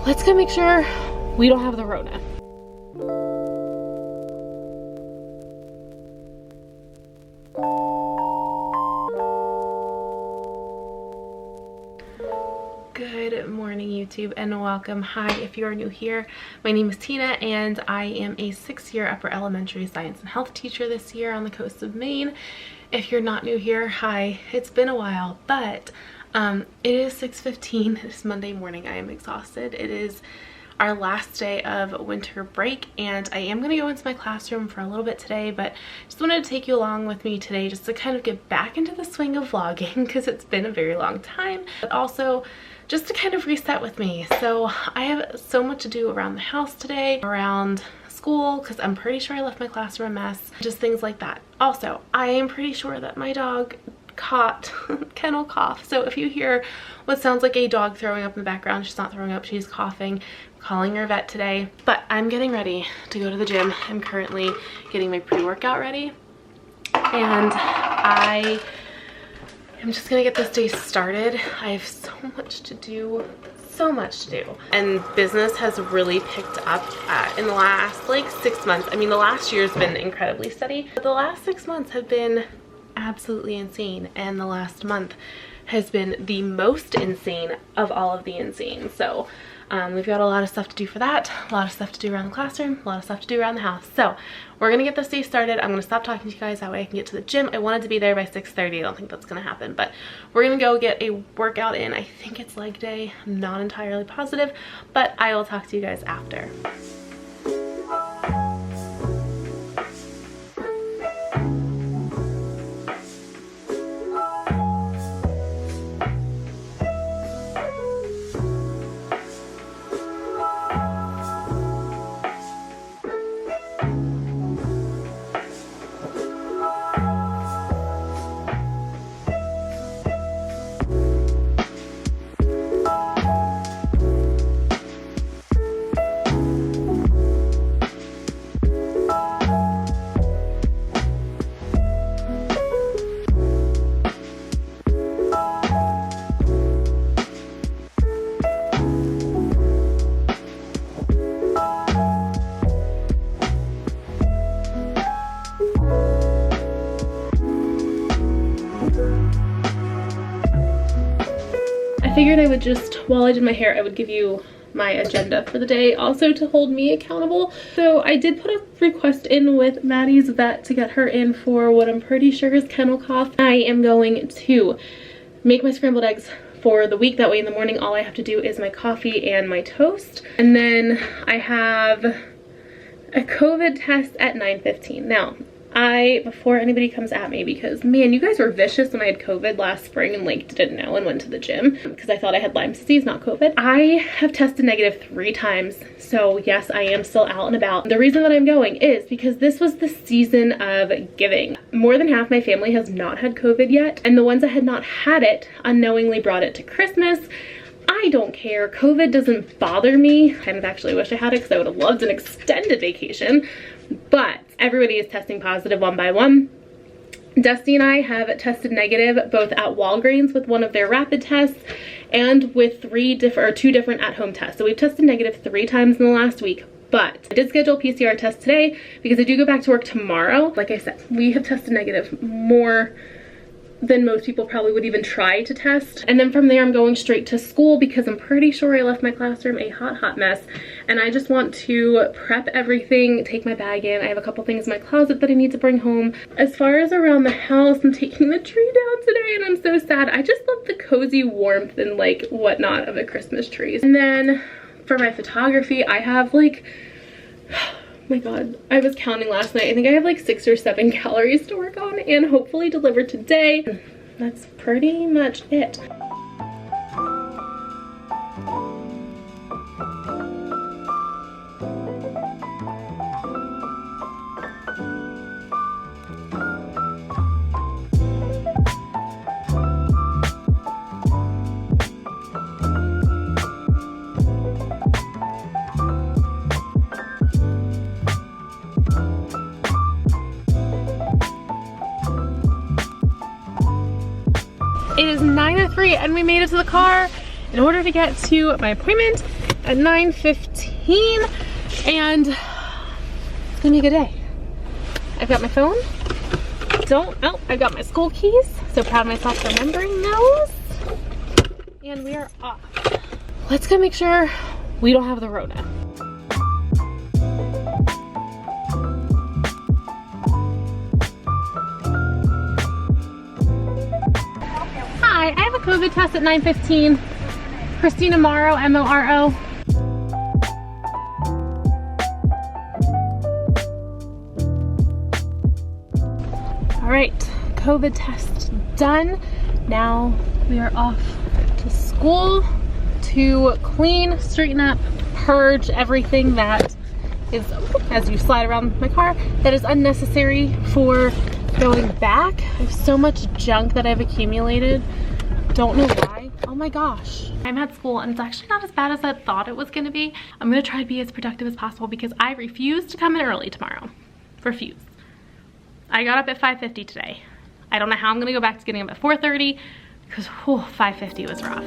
let's go make sure we don't have the Rona. Good morning, YouTube, and welcome. Hi, if you are new here, my name is Tina and I am a 6-year upper elementary science and health teacher this year on the coast of Maine. If you're not new here, hi, it's been a while, but it is 6:15. It's Monday morning. I am exhausted. It is our last day of winter break and I am going to go into my classroom for a little bit today, but just wanted to take you along with me today just to kind of get back into the swing of vlogging because it's been a very long time, but also just to kind of reset with me. So I have so much to do around the house today, around school, because I'm pretty sure I left my classroom a mess, just things like that. Also, I am pretty sure that my dog caught kennel cough. So if you hear what sounds like a dog throwing up in the background, she's not throwing up, she's coughing. I'm calling her vet today. But I'm getting ready to go to the gym. I'm currently getting my pre-workout ready. And I'm just gonna get this day started. I have so much to do, so much to do. And business has really picked up in the last like 6 months. I mean, the last year's been incredibly steady, but the last 6 months have been absolutely insane. And the last month has been the most insane of all of the insane. So we've got a lot of stuff to do for that, a lot of stuff to do around the classroom, a lot of stuff to do around the house. So we're gonna get this day started. I'm gonna stop talking to you guys, that way I can get to the gym. I wanted to be there by 6:30. I don't think that's gonna happen, but we're gonna go get a workout in. I think it's leg day. I'm not entirely positive, but I will talk to you guys after. I figured I would just, while I did my hair, I would give you my agenda for the day, also to hold me accountable. So I did put a request in with Maddie's vet to get her in for what I'm pretty sure is kennel cough. I am going to make my scrambled eggs for the week. That way in the morning all I have to do is my coffee and my toast. And then I have a COVID test at 9:15. Now, before anybody comes at me, because man, you guys were vicious when I had COVID last spring and like didn't know and went to the gym because I thought I had Lyme disease, not COVID. I have tested negative 3 times. So yes, I am still out and about. The reason that I'm going is because this was the season of giving. More than half my family has not had COVID yet. And the ones that had not had it unknowingly brought it to Christmas. I don't care. COVID doesn't bother me. I kind of actually wish I had it because I would have loved an extended vacation. But everybody is testing positive one by one. Dusty and I have tested negative both at Walgreens with one of their rapid tests and with 2 different at-home tests. So we've tested negative 3 times in the last week. But I did schedule a PCR test today because I do go back to work tomorrow. Like I said, we have tested negative more than most people probably would even try to test. And then from there I'm going straight to school because I'm pretty sure I left my classroom a hot mess and I just want to prep everything, take my bag in. I have a couple things in my closet that I need to bring home. As far as around the house, I'm taking the tree down today and I'm so sad. I just love the cozy warmth and like whatnot of the Christmas trees. And then for my photography, I have like, oh my god, I was counting last night. I think I have like 6 or 7 calories to work on and hopefully deliver today. That's pretty much it. It is 9:03 and we made it to the car in order to get to my appointment at 9:15, and it's gonna be a good day. I've got my phone. I've got my school keys. So proud of myself for remembering those. And we are off. Let's go make sure we don't have the Rona. Hi, I have a COVID test at 9:15. Christina Moro, M-O-R-O. All right, COVID test done. Now we are off to school to clean, straighten up, purge everything that is, as you slide around my car, that is unnecessary for going back. I have so much junk that I've accumulated. Don't know why. Oh my gosh. I'm at school and it's actually not as bad as I thought it was gonna be. I'm gonna try to be as productive as possible because I refuse to come in early tomorrow. Refuse. I got up at 5:50 today. I don't know how I'm gonna go back to getting up at 4:30 because 5:50 was rough.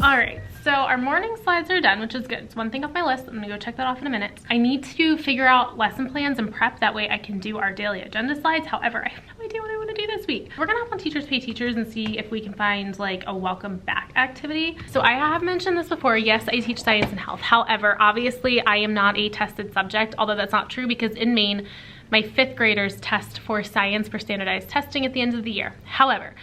Alright, so our morning slides are done, which is good. It's one thing off my list. I'm gonna go check that off in a minute. I need to figure out lesson plans and prep. That way I can do our daily agenda slides. However, I have no idea what I want to do this week. We're gonna hop on Teachers Pay Teachers and see if we can find like a welcome back activity. So I have mentioned this before. Yes, I teach science and health. However, obviously I am not a tested subject, although that's not true because in Maine, my 5th graders test for science for standardized testing at the end of the year. However,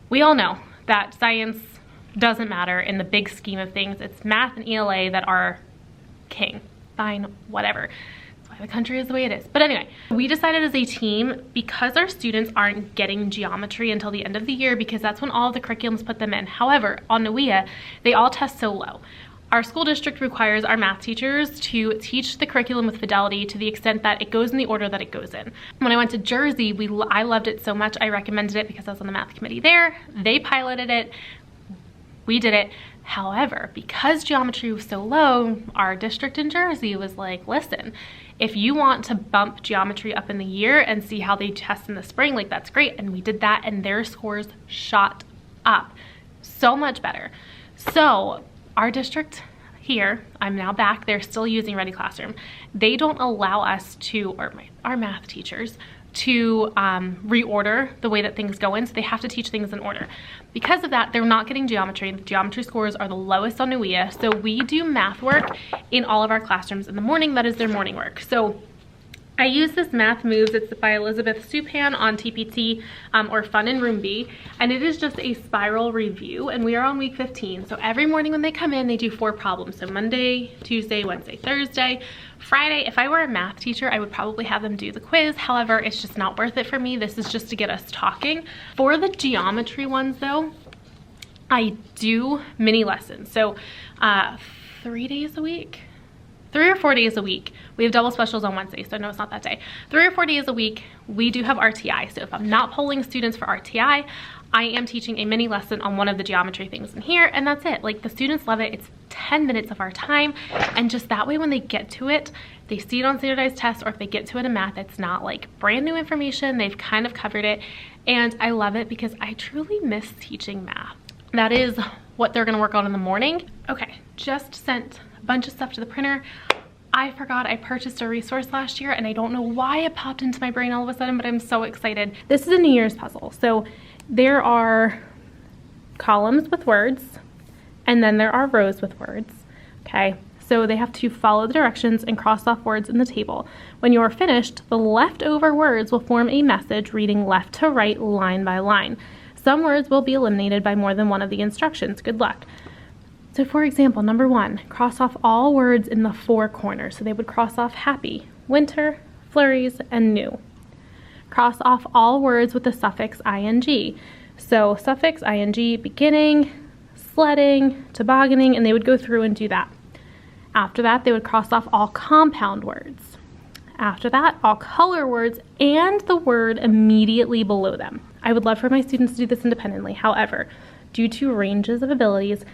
we all know that science doesn't matter in the big scheme of things. It's math and ELA that are king. Fine, whatever. That's why the country is the way it is. But anyway, we decided as a team, because our students aren't getting geometry until the end of the year, because that's when all of the curriculums put them in. However, on NWEA, they all test so low. Our school district requires our math teachers to teach the curriculum with fidelity to the extent that it goes in the order that it goes in. When I went to Jersey, I loved it so much, I recommended it because I was on the math committee there. They piloted it. We did it. However, because geometry was so low, our district in Jersey was like, listen, if you want to bump geometry up in the year and see how they test in the spring, like that's great. And we did that and their scores shot up so much better. So our district here, I'm now back, they're still using Ready Classroom. They don't allow us to, or our math teachers, to reorder the way that things go in, so they have to teach things in order. Because of that, they're not getting geometry. The geometry scores are the lowest on NWEA, so we do math work in all of our classrooms in the morning. That is their morning work. So I use this Math Moves. It's by Elizabeth Supan on TPT or Fun in Room B, and it is just a spiral review, and we are on week 15. So every morning when they come in, they do 4 problems. So Monday, Tuesday, Wednesday, Thursday, Friday. If I were a math teacher, I would probably have them do the quiz. However, it's just not worth it for me. This is just to get us talking. For the geometry ones though, I do mini lessons. So 3 days a week, 3 or 4 days a week. We have double specials on Wednesday, so no, it's not that day. 3 or 4 days a week, we do have RTI. So if I'm not polling students for RTI, I am teaching a mini lesson on one of the geometry things in here, and that's it. Like, the students love it. It's 10 minutes of our time, and just that way when they get to it, they see it on standardized tests, or if they get to it in math, it's not like brand new information. They've kind of covered it, and I love it because I truly miss teaching math. That is what they're gonna work on in the morning. Okay, just sent a bunch of stuff to the printer. I forgot I purchased a resource last year, and I don't know why it popped into my brain all of a sudden, but I'm so excited. This is a New Year's puzzle. So there are columns with words, and then there are rows with words, okay? So they have to follow the directions and cross off words in the table. When you are finished, the leftover words will form a message reading left to right, line by line. Some words will be eliminated by more than one of the instructions. Good luck. So for example, number 1, cross off all words in the 4 corners. So they would cross off happy, winter, flurries, and new. Cross off all words with the suffix ing. So suffix ing, beginning, sledding, tobogganing, and they would go through and do that. After that, they would cross off all compound words. After that, all color words and the word immediately below them. I would love for my students to do this independently. However, due to ranges of abilities,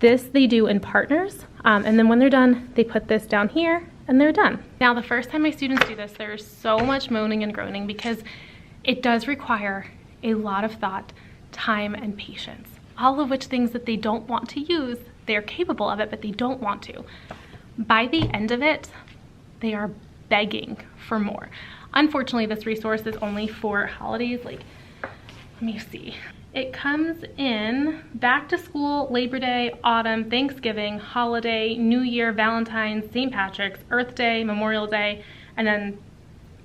this they do in partners, and then when they're done, they put this down here and they're done. Now, the first time my students do this, there's so much moaning and groaning because it does require a lot of thought, time, and patience. All of which things that they don't want to use, they're capable of it, but they don't want to. By the end of it, they are begging for more. Unfortunately, this resource is only for holidays. Like, let me see. It comes in back to school, Labor Day, autumn, Thanksgiving, holiday, New Year, Valentine's, St. Patrick's, Earth Day, Memorial Day, and then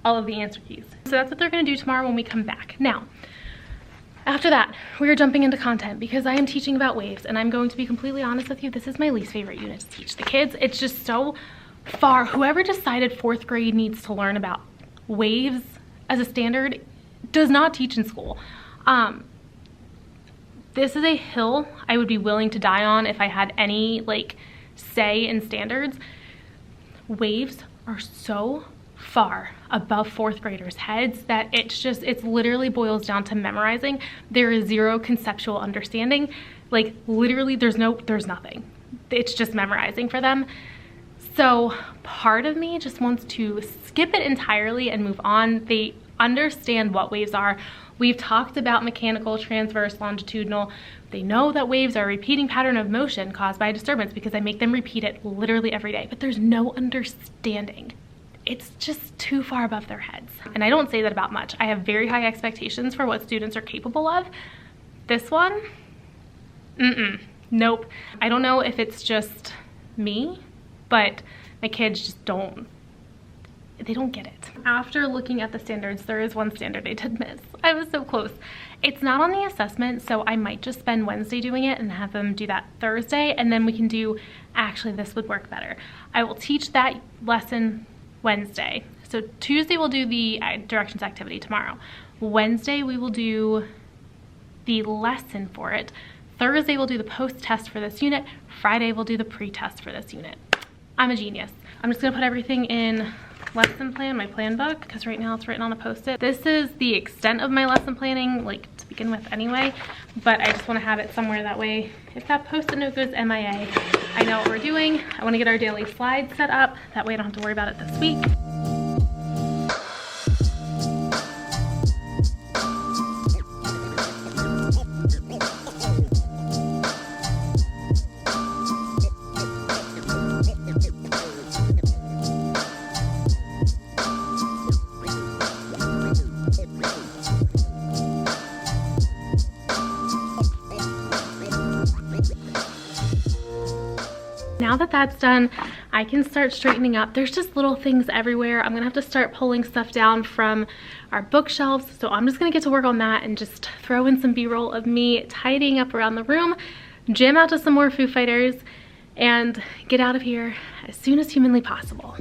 all of the answer keys. So that's what they're gonna do tomorrow when we come back. Now, after that, we are jumping into content because I am teaching about waves, and I'm going to be completely honest with you, this is my least favorite unit to teach the kids. It's just so far. Whoever decided 4th grade needs to learn about waves as a standard does not teach in school. This is a hill I would be willing to die on if I had any like say in standards. Waves are so far above 4th graders' heads that it's literally boils down to memorizing. There is zero conceptual understanding. Like literally there's nothing. It's just memorizing for them. So part of me just wants to skip it entirely and move on. They understand what waves are. We've talked about mechanical, transverse, longitudinal. They know that waves are a repeating pattern of motion caused by a disturbance because I make them repeat it literally every day, but there's no understanding. It's just too far above their heads. And I don't say that about much. I have very high expectations for what students are capable of. This one, nope. I don't know if it's just me, but my kids just don't get it. After looking at the standards, there is one standard I did miss. I was so close. It's not on the assessment, so I might just spend Wednesday doing it and have them do that Thursday, and then we can do, actually this would work better. I will teach that lesson Wednesday. So Tuesday we'll do the directions activity tomorrow. Wednesday we will do the lesson for it. Thursday we'll do the post-test for this unit. Friday we'll do the pre-test for this unit. I'm a genius. I'm just gonna put everything in lesson plan, my plan book, because right now it's written on a post-it. This is the extent of my lesson planning, like to begin with anyway, but I just want to have it somewhere that way if that post-it note goes MIA, I know what we're doing. I want to get our daily slides set up, that way I don't have to worry about it this week. Now that that's done, I can start straightening up. There's just little things everywhere. I'm gonna have to start pulling stuff down from our bookshelves. So I'm just gonna get to work on that and just throw in some B-roll of me tidying up around the room, jam out to some more Foo Fighters, and get out of here as soon as humanly possible.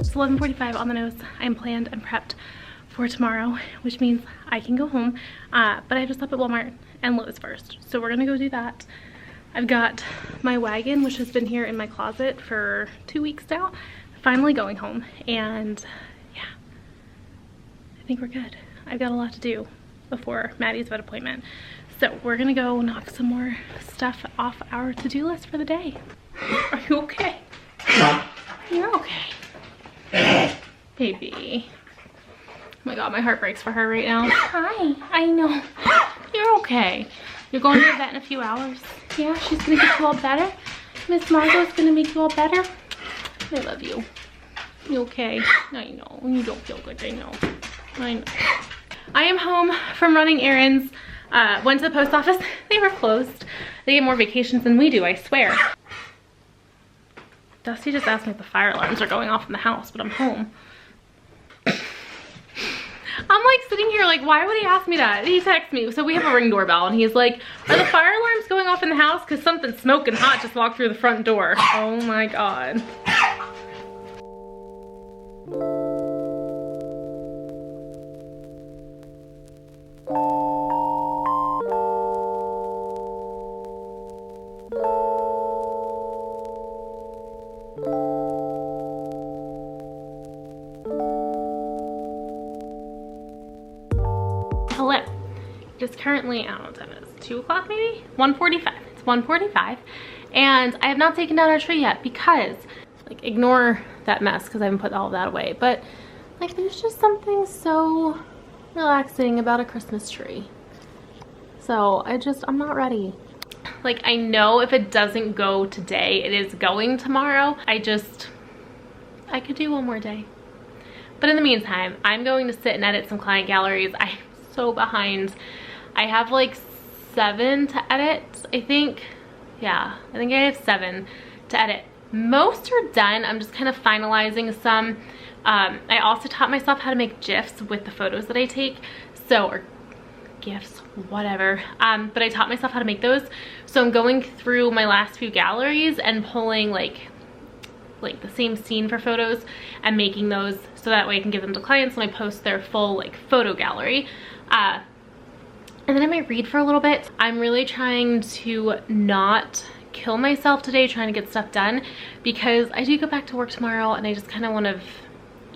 It's 11:45 on the nose. I am planned and prepped for tomorrow, which means I can go home, but I have to stop at Walmart and Lowe's first. So we're gonna go do that. I've got my wagon, which has been here in my closet for 2 weeks now, finally going home, and yeah, I think we're good. I've got a lot to do before Maddie's vet appointment. So we're gonna go knock some more stuff off our to-do list for the day. Are you okay? You're okay. Baby. Oh my God, my heart breaks for her right now. Hi, I know. You're okay. You're going to the vet in a few hours. Yeah, she's gonna get you all better. Miss Margot's gonna make you all better. I love you. You okay? I know. You don't feel good, I know. I know. I am home from running errands. Went to the post office. They were closed. They get more vacations than we do, I swear. Dusty just asked me if the fire alarms are going off in the house, but I'm home. I'm like sitting here like, why would he ask me that? He texts me. So we have a Ring doorbell, and he's like, are the fire alarms going off in the house? Because something smoking hot just walked through the front door. Oh my God. Hello. It is currently, I don't know what time it is, 2 o'clock maybe? 1:45. It's 1:45, and I have not taken down our tree yet because, like, ignore that mess because I haven't put all of that away, but like there's just something so relaxing about a Christmas tree. So I'm not ready. Like, I know if it doesn't go today, it is going tomorrow. I could do one more day. But in the meantime, I'm going to sit and edit some client galleries. I'm so behind. I have like 7 to edit, I think. Yeah, I think I have 7 to edit. Most are done. I'm just kind of finalizing some. I also taught myself how to make GIFs with the photos that I take. Or GIFs, whatever. But I taught myself how to make those. So I'm going through my last few galleries and pulling like the same scene for photos and making those so that way I can give them to clients when I post their full like photo gallery. And then I might read for a little bit. I'm really trying to not kill myself today trying to get stuff done because I do go back to work tomorrow and I just kind of want to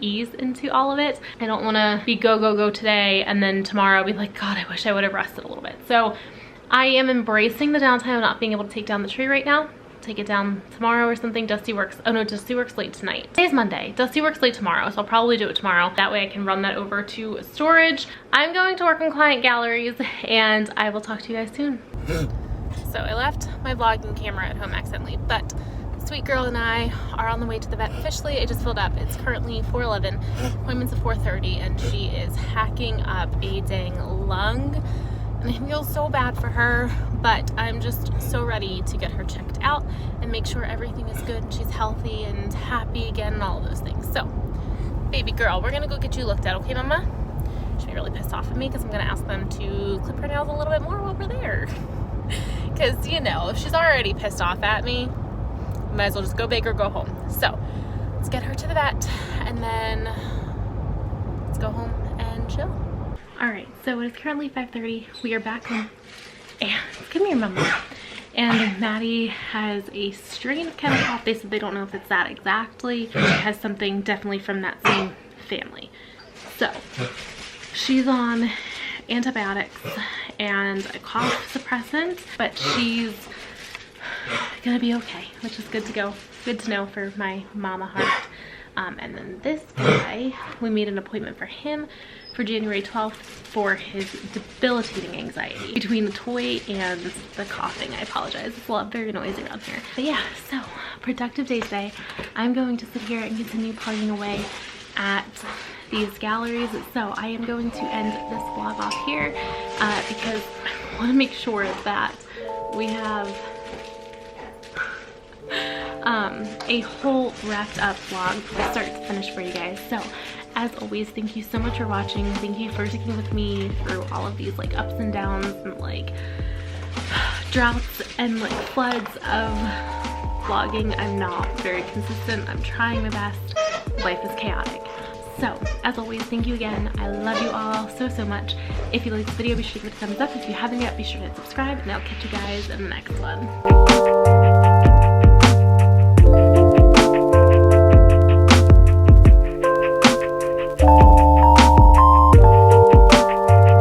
ease into all of it. I don't want to be go, go, go today and then tomorrow be like, God, I wish I would have rested a little bit. So I am embracing the downtime of not being able to take down the tree right now. Take it down tomorrow or something. Dusty works, oh no, Dusty works late tonight. Today's Monday. Dusty works late tomorrow, so I'll probably do it tomorrow. That way I can run that over to storage. I'm going to work on client galleries and I will talk to you guys soon. So I left my vlogging camera at home accidentally, but the sweet girl and I are on the way to the vet officially. I just filled up. It's currently 4:11, appointment's at 4:30, and she is hacking up a dang lung. And I feel so bad for her, but I'm just so ready to get her checked out and make sure everything is good and she's healthy and happy again and all of those things. So, baby girl, we're gonna go get you looked at, okay, mama? She'll be really pissed off at me because I'm gonna ask them to clip her nails a little bit more while we're there. Because, you know, if she's already pissed off at me, might as well just go big or go home. So, let's get her to the vet and then let's go home and chill. Alright, so it is currently 5:30. We are back home. And come here, mama. And Maddie has a strain of kennel cough. They said they don't know if it's that exactly. She has something definitely from that same family. So, she's on antibiotics and a cough suppressant, but she's gonna be okay, which is good to go. Good to know for my mama heart. And then this guy, we made an appointment for him for January 12th for his debilitating anxiety. Between the toy and the coughing, I apologize. It's a lot very noisy around here. But yeah, so productive day today. I'm going to sit here and continue plugging away at these galleries. So I am going to end this vlog off here because I want to make sure that we have a whole wrapped up vlog from start to finish for you guys. So as always, thank you so much for watching. Thank you for sticking with me through all of these like ups and downs and like droughts and like floods of vlogging. I'm not very consistent. I'm trying my best. Life is chaotic. So as always, thank you again. I love you all so, so much. If you liked this video, be sure to give it a thumbs up. If you haven't yet, be sure to subscribe, and I'll catch you guys in the next one.